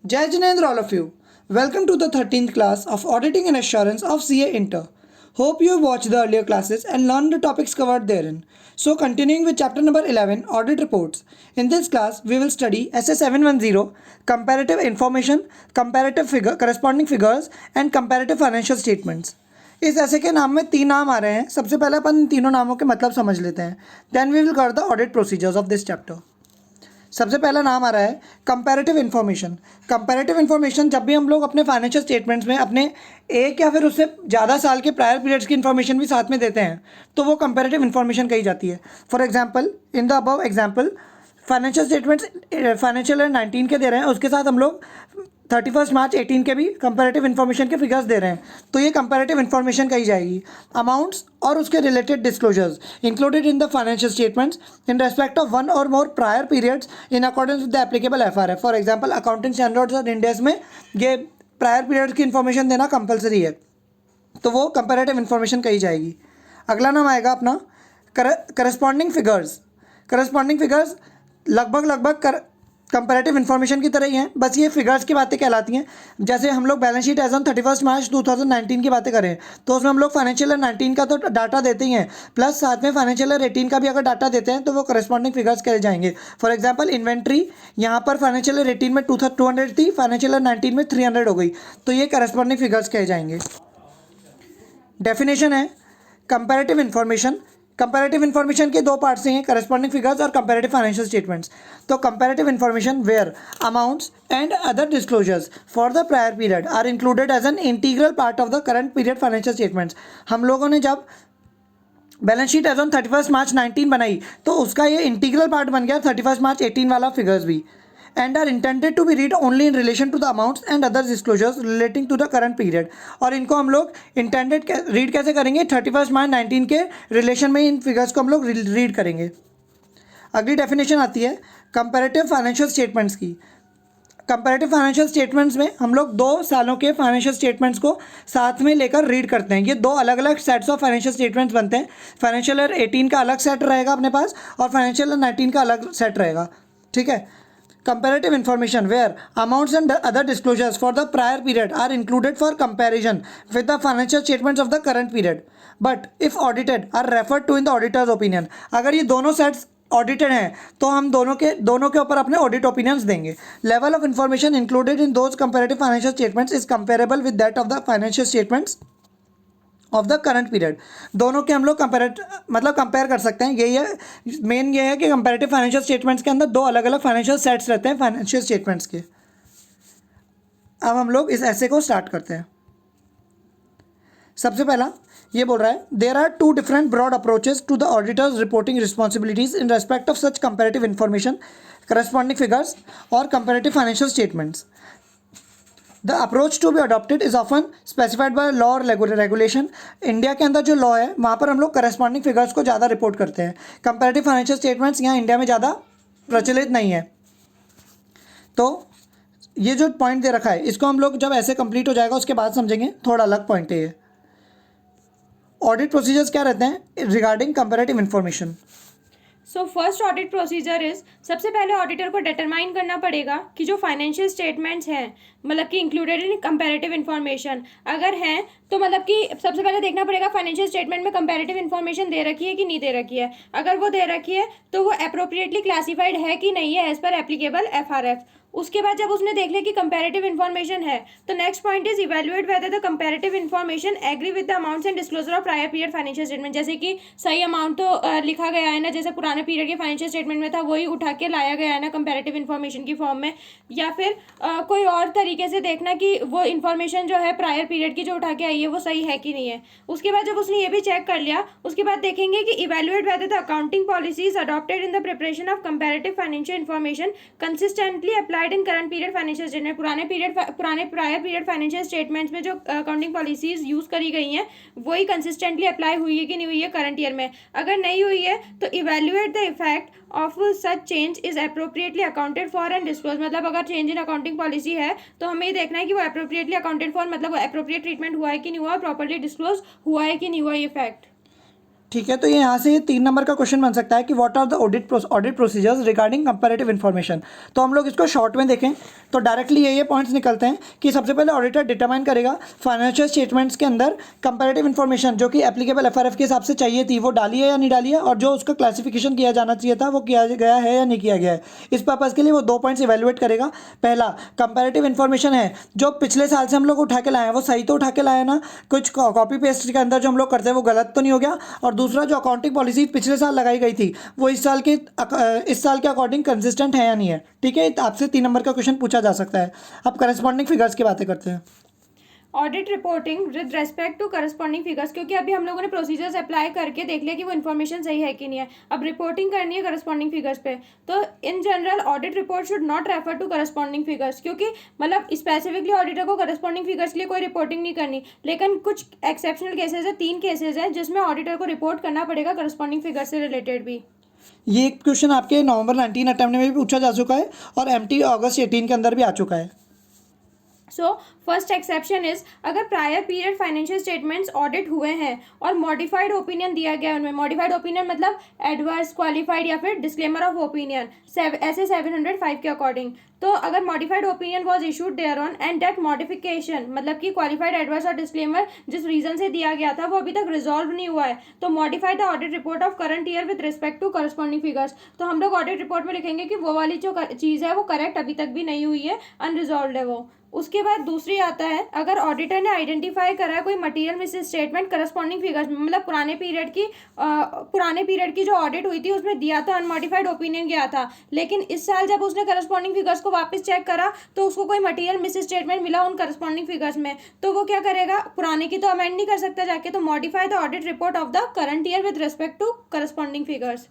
Jai Jinendra, all of you. Welcome to the 13th class of Auditing and Assurance of CA Inter. Hope you have watched the earlier classes and learned the topics covered therein. So, continuing with chapter number 11, Audit Reports. In this class, we will study SA 710, Comparative Information, Corresponding Figures, and Comparative Financial Statements. इस ऐसे के नाम में 3 नाम आ रहे हैं. सबसे पहले अपन इन तीनों नामों के मतलब समझ लेते हैं. Then we will cover the audit procedures of this chapter. सबसे पहला नाम आ रहा है कंपैरेटिव इन्फॉर्मेशन. कंपैरेटिव इन्फॉर्मेशन जब भी हम लोग अपने फाइनेंशियल स्टेटमेंट्स में अपने एक या फिर उससे ज़्यादा साल के प्रायर पीरियड्स की इन्फॉर्मेशन भी साथ में देते हैं तो वो कंपैरेटिव इन्फॉर्मेशन कही जाती है. For example, in the above example, financial statements financial year 19 के दे रहे हैं, उसके साथ हम लोग 31 मार्च 18 के भी कंपैरेटिव इन्फॉर्मेशन के फिगर्स दे रहे हैं, तो ये कंपैरेटिव इन्फॉर्मेशन कही जाएगी. अमाउंट्स और उसके related disclosures included in the financial statements in respect of one और more prior periods in accordance with the applicable FRF. For example, accounting standards और इंडियाज में ये प्रायर पीरियड्स की इन्फॉर्मेशन देना कंपलसरी है, तो वो कंपैरेटिव इन्फॉर्मेशन कही जाएगी. अगला नाम आएगा अपना करस्पॉन्डिंग फिगर्स. करस्पॉन्डिंग फिगर्स लगभग कंपैरेटिव इन्फॉर्मेशन की तरह ही हैं, बस ये फिगर्स की बातें कहलाती हैं. जैसे हम लोग बैलेंस शीट एज ऑन 31 मार्च 2019 की बातें करें तो उसमें हम लोग फाइनेंशियल ईयर 19 का तो डाटा देते ही हैं, प्लस साथ में फाइनेंशियल ईयर 18 का भी अगर डाटा देते हैं तो वो करस्पॉन्डिंग फिगर्स कहे जाएंगे. फॉर एग्जांपल, इन्वेंट्री यहाँ पर फाइनेंशियल ईयर 18 में 200 थी, फाइनेंशियल ईयर 19 में 300 हो गई, तो ये करस्पॉन्डिंग फिगर्स कहे जाएंगे. डेफिनेशन है कंपैरेटिव इन्फॉर्मेशन. कंपैरेटिव इन्फॉर्मेशन के दो पार्ट्स हैं, करस्पॉन्डिंग फिगर्स और कंपैरेटिव फाइनेंशियल स्टेटमेंट्स. तो comparative information where amounts and other disclosures for the prior period are included as an integral part of the current period financial statements. हम लोगों ने जब balance sheet as on 31 March 19 बनाई तो उसका ये integral part बन गया 31 मार्च 18 वाला फिगर्स भी, and are intended to be read only in relation to the amounts and other disclosures relating to the current period. और इनको हम लोग इंटेंडेड रीड कैसे करेंगे? 31 मार्च 19 के रिलेशन में इन फिगर्स को हम लोग रीड करेंगे. अगली डेफिनेशन आती है कंपैरेटिव फाइनेंशियल स्टेटमेंट्स की. कंपैरेटिव फाइनेंशियल स्टेटमेंट्स में हम लोग 2 सालों के फाइनेंशियल स्टेटमेंट्स को साथ में लेकर रीड करते हैं. ये 2 अलग अलग सेट्स ऑफ फाइनेंशियल स्टेटमेंट्स बनते हैं. फाइनेंशियल ईयर 18 का अलग सेट रहेगा अपने पास और फाइनेंशियल ईयर 19 का अलग सेट रहेगा. ठीक है. Comparative information where amounts and other disclosures for the prior period are included for comparison with the financial statements of the current period, but if audited are referred to in the auditor's opinion. अगर ये दोनों sets audited हैं तो हम दोनों के ऊपर अपने ऑडिट ओपिनियंस देंगे. Level of information included in those comparative financial statements is comparable with that of the financial statements of the current period. दोनों के हम लोग कंपेयर कर सकते हैं. यही है मेन, ये है कि कंपेरेटिव फाइनेंशियल स्टेटमेंट्स के अंदर 2 अलग अलग फाइनेंशियल सेट्स रहते हैं फाइनेंशियल स्टेटमेंट्स के. अब हम लोग इस ऐसे को स्टार्ट करते हैं. सबसे पहला ये बोल रहा है there are 2 different broad approaches to the auditor's reporting responsibilities in respect of such comparative information, corresponding figures और comparative financial statements. The approach to be adopted is often specified by law और regulation. India के अंदर जो law है वहाँ पर हम लोग करस्पॉन्डिंग फिगर्स को ज़्यादा रिपोर्ट करते हैं. कंपैरेटिव फाइनेंशियल स्टेटमेंट्स यहाँ इंडिया में ज़्यादा प्रचलित नहीं है. तो ये जो पॉइंट दे रखा है इसको हम लोग जब ऐसे कंप्लीट हो जाएगा उसके बाद समझेंगे. थोड़ा अलग पॉइंट है ये. ऑडिट प्रोसीजर्स क्या रहते हैं regarding comparative information? So first audit procedure is, सबसे पहले ऑडिटर को डिटरमाइन करना पड़ेगा कि जो फाइनेंशियल स्टेटमेंट्स हैं मतलब कि इंक्लूडेड इन कंपैरेटिव इन्फॉर्मेशन अगर हैं तो मतलब कि सबसे पहले देखना पड़ेगा फाइनेंशियल स्टेटमेंट में कंपैरेटिव इन्फॉर्मेशन दे रखी है कि नहीं दे रखी है. अगर वो दे रखी है तो वो अप्रोप्रिएटली क्लासिफाइड है कि नहीं है एज पर एप्लीकेबल एफआरएफ. उसके बाद जब उसने देख लिया कि कंपैरेटिव इन्फॉर्मेशन है तो next point is evaluate whether the comparative information agree with the amounts and disclosure of prior period financial statement. जैसे कि सही अमाउंट तो लिखा गया है ना, जैसे पुराने पीरियड के फाइनेंशियल स्टेटमेंट में था वही उठा के लाया गया है ना कंपैरेटिव इन्फॉर्मेशन की फॉर्म में, या फिर कोई और तरीके से देखना कि वो इन्फॉर्मेशन जो है प्रायर पीरियड की जो उठा के आई है वो सही है कि नहीं है. उसके बाद जब उसने ये भी चेक कर लिया उसके बाद देखेंगे कि evaluate whether the accounting policies adopted in the preparation of comparative financial information consistently applied in current period financial statement. पुराने प्रायर पीरियड फाइनेंशियल स्टेटमेंट्स में जो अकाउंटिंग पॉलिसीज यूज करी गई हैं वही कंसिस्टेंटली अप्लाई हुई है कि नहीं हुई है करंट ईयर में. अगर नहीं हुई है तो evaluate the effect of such change is appropriately accounted for and disclose. मतलब अगर चेंज इन अकाउंटिंग पॉलिसी है तो हमें ये देखना है कि वो अप्रोप्रिएटली अकाउंटेड फॉर, मतलब वो अप्रोप्रिएट ट्रीटमेंट हुआ है कि नहीं हुआ, प्रॉपर्ली डिस्क्लोज हुआ है कि नहीं हुआ ये फैक्ट. ठीक है, तो ये यहाँ से 3 नंबर का क्वेश्चन बन सकता है कि what are the audit procedures regarding comparative information. तो हम लोग इसको शॉर्ट में देखें तो डायरेक्टली ये पॉइंट्स निकलते हैं कि सबसे पहले ऑडिटर डिटरमाइन करेगा फाइनेंशियल स्टेटमेंट्स के अंदर कंपैरेटिव इन्फॉर्मेशन जो कि एप्लीकेबल एफआरएफ के हिसाब से चाहिए थी वो डाली है या नहीं डाली है, और जो उसका क्लासिफिकेशन किया जाना चाहिए था वो किया गया है या नहीं किया गया है। इस पर्पज़ के लिए वो 2 पॉइंट्स इवेल्युएट करेगा। पहला, कंपैरेटिव इन्फॉर्मेशन है जो पिछले साल से हम लोग उठा के लाए हैं वो सही तो उठा के लाए हैं ना, कुछ कॉपी पेस्ट के अंदर जो हम लोग करते हैं वो गलत तो नहीं हो गया। और दूसरा, जो अकाउंटिंग पॉलिसी पिछले साल लगाई गई थी वो इस साल के अकॉर्डिंग कंसिस्टेंट है या नहीं है। ठीक है, आपसे 3 नंबर का क्वेश्चन पूछा जा सकता है। अब करस्पॉन्डिंग फिगर्स की बातें करते हैं। Audit reporting with respect to corresponding figures, क्योंकि अभी हम लोगों ने प्रोसीजर्स अप्लाई करके देख लिया कि वो इन्फॉर्मेशन सही है कि नहीं है। अब रिपोर्टिंग करनी है करस्पॉन्डिंग फिगर्स पे, तो in general audit report should not refer to corresponding figures, क्योंकि मतलब स्पेसिफिकली ऑडिटर को करस्पॉन्डिंग फिगर्स के लिए कोई रिपोर्टिंग नहीं करनी। लेकिन कुछ एक्सेप्शनल केसेज है, 3 केसेज हैं जिसमें ऑडिटर को रिपोर्ट करना पड़ेगा करस्पॉन्डिंग फिगर से रिलेटेड भी। ये क्वेश्चन आपके नवंबर 19 अटेम्प्ट में भी पूछा जा चुका है और एमटी अगस्त 18 के अंदर भी आ चुका है। सो फर्स्ट एक्सेप्शन इज, अगर prior period financial statements audit हुए हैं और मॉडिफाइड ओपिनियन दिया गया है उनमें, मॉडिफाइड ओपिनियन मतलब एडवर्स, क्वालिफाइड या फिर डिस्क्लेमर ऑफ ओपिनियन ऐसे 705 के अकॉर्डिंग। तो अगर modified opinion was issued there on and that modification मतलब कि क्वालिफाइड, एडवर्स और डिस्क्लेमर जिस रीजन से दिया गया था वो अभी तक रिजॉल्व नहीं हुआ है, तो modify the audit report of current year with respect to corresponding figures. तो हम लोग ऑडिट रिपोर्ट में लिखेंगे कि वो वाली जो चीज़ है वो करेक्ट अभी तक भी नहीं हुई है, अनरिजॉल्व है वो। उसके बाद दूसरी आता है, अगर ऑडिटर ने आइडेंटिफाई करा है कोई material miss statement corresponding figures में, मतलब पुराने पीरियड की जो ऑडिट हुई थी उसमें दिया तो अनमॉडिफाइड ओपिनियन गया था, लेकिन इस साल जब उसने करस्पॉन्डिंग फिगर्स को वापस चेक करा तो उसको कोई मटेरियल मिस स्टेटमेंट मिला उन करस्पॉन्डिंग फिगर्स में, तो वो क्या करेगा, पुराने की तो अमेंड नहीं कर सकता जाके, तो modify the audit report of the current year with respect to corresponding figures.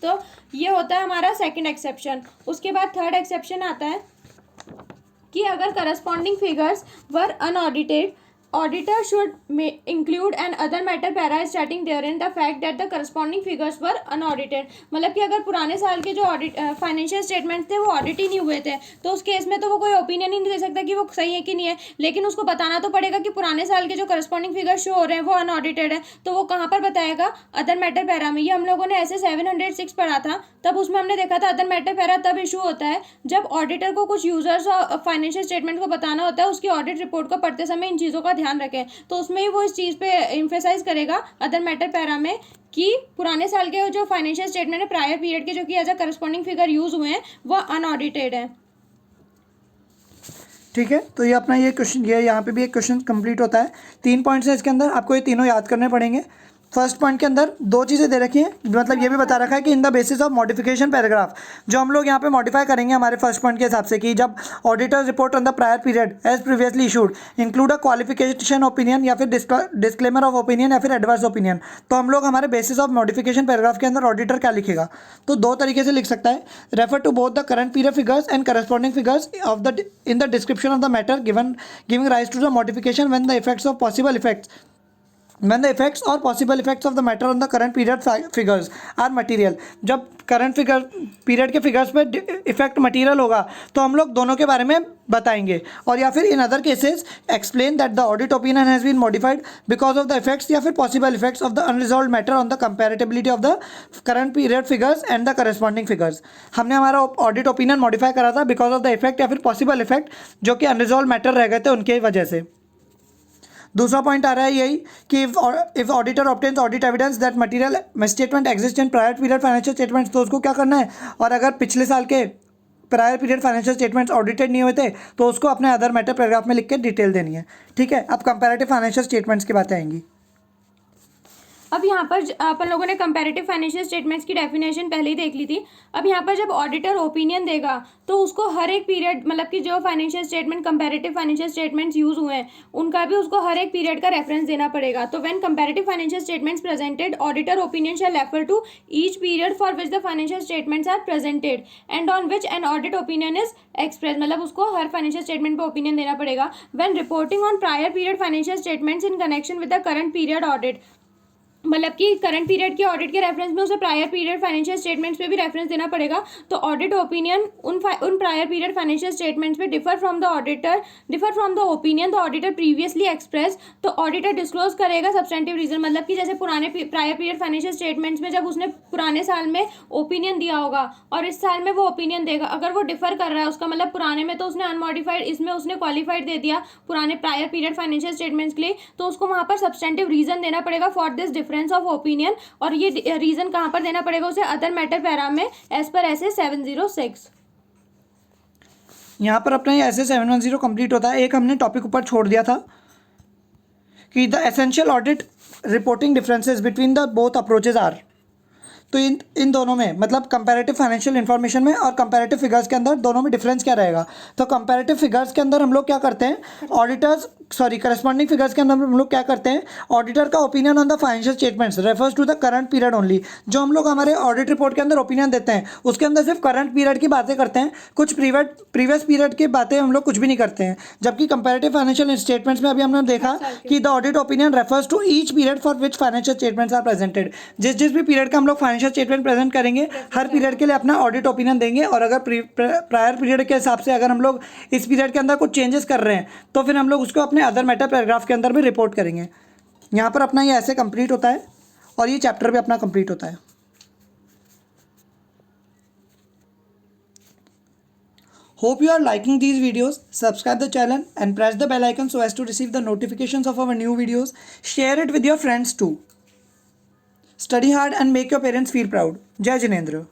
तो ये होता है हमारा सेकेंड एक्सेप्शन। उसके बाद थर्ड एक्सेप्शन आता है कि अगर corresponding figures were unaudited, auditor should include an other matter para stating therein the fact that the corresponding figures were unaudited। मतलब कि अगर पुराने साल के जो ऑडिट फाइनेंशियल स्टेटमेंट्स थे वो ऑडिट ही नहीं हुए थे तो उस केस में तो वो कोई ओपिनियन ही नहीं दे सकता कि वो सही है कि नहीं है, लेकिन उसको बताना तो पड़ेगा कि पुराने साल के जो करस्पॉन्डिंग फिगर्स शो हो रहे हैं वो अनऑडिटेड है, तो वो कहाँ पर बताएगा, अदर मैटर पैरा में। ये हम लोगों ने ऐसे 706 पढ़ा था, तब उसमें हमने देखा था अदर मैटर पैरा तब इशू होता है जब ऑडिटर को कुछ यूजर्स और फाइनेंशियल स्टेटमेंट को बताना होता है, उसकी ऑडिट रिपोर्ट को पढ़ते समय इन चीज़ों का ध्यान रखें, तो उसमें ही वो इस चीज़ पे एम्फेसाइज करेगा अदर मैटर पैरा में कि पुराने साल के जो फाइनेंशियल स्टेटमेंट है प्रायर पीरियड के जो कि as a corresponding figure use हुए हैं वो अनऑडिटेड है। ठीक है, तो ये अपना ये क्वेश्चन, ये यहाँ पे भी एक क्वेश्चन कंप्लीट होता है। 3 पॉइंट्स हैं इसके अंदर, आपको ये तीनों याद करने पड़ेंगे। फर्स्ट पॉइंट के अंदर 2 चीज़ें दे रखी हैं, मतलब ये भी बता रखा है कि in the basis of modification paragraph, जो हम लोग यहाँ पे मॉडिफाई करेंगे हमारे फर्स्ट पॉइंट के हिसाब से कि जब auditor's report on the prior period as previously issued include a qualification opinion या फिर डिस्क्लेमर ऑफ ओपिनियन या फिर एडवर्स ओपिनियन, तो हम लोग हमारे बेसिस ऑफ मॉडिफिकेशन पैराग्राफ के अंदर ऑडिटर क्या लिखेगा, तो 2 तरीके से लिख सकता है। Refer to both the current period figures and corresponding figures of the in the description of the matter giving rise to the modification when the effects of possible effects when the effects or possible effects of the matter on the current period figures are material। जब current figure period के figures पे effect material होगा तो हम लोग दोनों के बारे में बताएंगे, और या फिर in other cases explain that the audit opinion has been modified because of the effects या फिर possible effects of the unresolved matter on the comparability of the current period figures and the corresponding figures. हमने हमारा audit opinion modify करा था because of the effect या फिर possible effect जो कि अनरिजॉल्व मैटर रह गए थे उनके वजह से। दूसरा पॉइंट आ रहा है यही कि if auditor obtains audit evidence that material misstatement exist in prior period financial statements, तो उसको क्या करना है, और अगर पिछले साल के prior period financial statements audited नहीं हुए थे तो उसको अपने अदर मैटर पैराग्राफ में लिख के डिटेल देनी है। ठीक है, अब कंपैरेटिव फाइनेंशियल स्टेटमेंट्स की बातें आएंगी। अब यहाँ पर अपन लोगों ने कंपैरेटिव फाइनेंशियल स्टेटमेंट्स की डेफिनेशन पहले ही देख ली थी। अब यहाँ पर जब ऑडिटर ओपिनियन देगा तो उसको हर एक पीरियड, मतलब कि जो financial statement comparative financial statements use हुए हैं उनका भी उसको हर एक पीरियड का रेफरेंस देना पड़ेगा। तो when comparative financial statements presented, auditor opinion shall refer to each period for which the financial statements are presented and on which an audit opinion is express, मतलब उसको हर फाइनेंशियल स्टेटमेंट पर opinion देना पड़ेगा। When reporting on prior period financial statements in connection with the current period audit, मतलब कि current period के audit के रेफरेंस में उसे प्रायर पीरियड फाइनेंशियल स्टेटमेंट्स पे भी रेफरेंस देना पड़ेगा। तो ऑडिट ओपिनियन उन प्रायर पीरियड फाइनेंशियल स्टेटमेंट्स पे differ from the opinion the auditor previously express. तो ऑडिटर डिस्क्लोज करेगा सब्सटेंटिव रीजन, मतलब कि जैसे पुराने प्रायर पीरियड फाइनेंशियल स्टेटमेंट्स में जब उसने पुराने साल में ओपिनियन दिया होगा और इस साल में वो ओपिनियन देगा, अगर वो डिफर कर रहा है उसका मतलब पुराने में तो उसने अनमॉडिफाइड, इसमें उसने क्वालिफाइड दे दिया पुराने प्रायर पीरियड फाइनेंशियल स्टेटमेंट्स के लिए, तो उसको वहां पर सब्सटेंटिव रीजन देना पड़ेगा for this difference of opinion. और ये रीजन कहां पर देना पड़ेगा उसे? अदर मैटर पैरा में एज पर ऐसे 706। यहाँ पर अपना ये ऐसे 710 कंप्लीट होता है। एक हमने टॉपिक ऊपर छोड़ दिया था कि the essential audit reporting differences between the both approaches are. तो इन दोनों में मतलब कंपैरेटिव फाइनेंशियल इन्फॉर्मेशन में और कंपैरेटिव फिगर्स के अंदर दोनों में डिफरेंस क्या रहेगा? तो कंपैरेटिव फिगर्स के अंदर हम लोग क्या करते हैं, करस्पॉन्डिंग फिगर्स के अंदर हम लोग क्या करते हैं, ऑडिटर का opinion on the financial statements refers to the current period only. जो हम लोग हमारे ऑडिट रिपोर्ट के अंदर ओपिनियन देते हैं उसके अंदर सिर्फ करंट पीरियड की बातें करते हैं, कुछ प्रीवियस पीरियड की बातें हम लोग कुछ भी नहीं करते हैं। जबकि कंपैरेटिव फाइनेंशियल स्टेटमेंट्स में अभी हमने देखा कि the audit opinion refers to each period for which financial statements are presented. जिस भी पीरियड का हम लोग फाइनेंशियल स्टेटमेंट प्रेजेंट करेंगे हर पीरियड के लिए अपना ऑडिट ओपिनियन देंगे। और अगर प्रायर पीरियड के हिसाब से अगर हम लोग इस पीरियड के अंदर कुछ चेंजेस कर रहे हैं तो फिर हम लोग उसको अपने अदर मैटर पैराग्राफ के अंदर भी रिपोर्ट करेंगे। यहाँ पर अपना ये ऐसे कंप्लीट होता है और ये चैप्टर भी अपना कंप्लीट होता है। Hope you are liking these videos. Subscribe the channel and press the bell icon so as to receive the notifications of our new videos. Share it with your friends too. Study hard and make your parents feel proud. Jai Jinendra.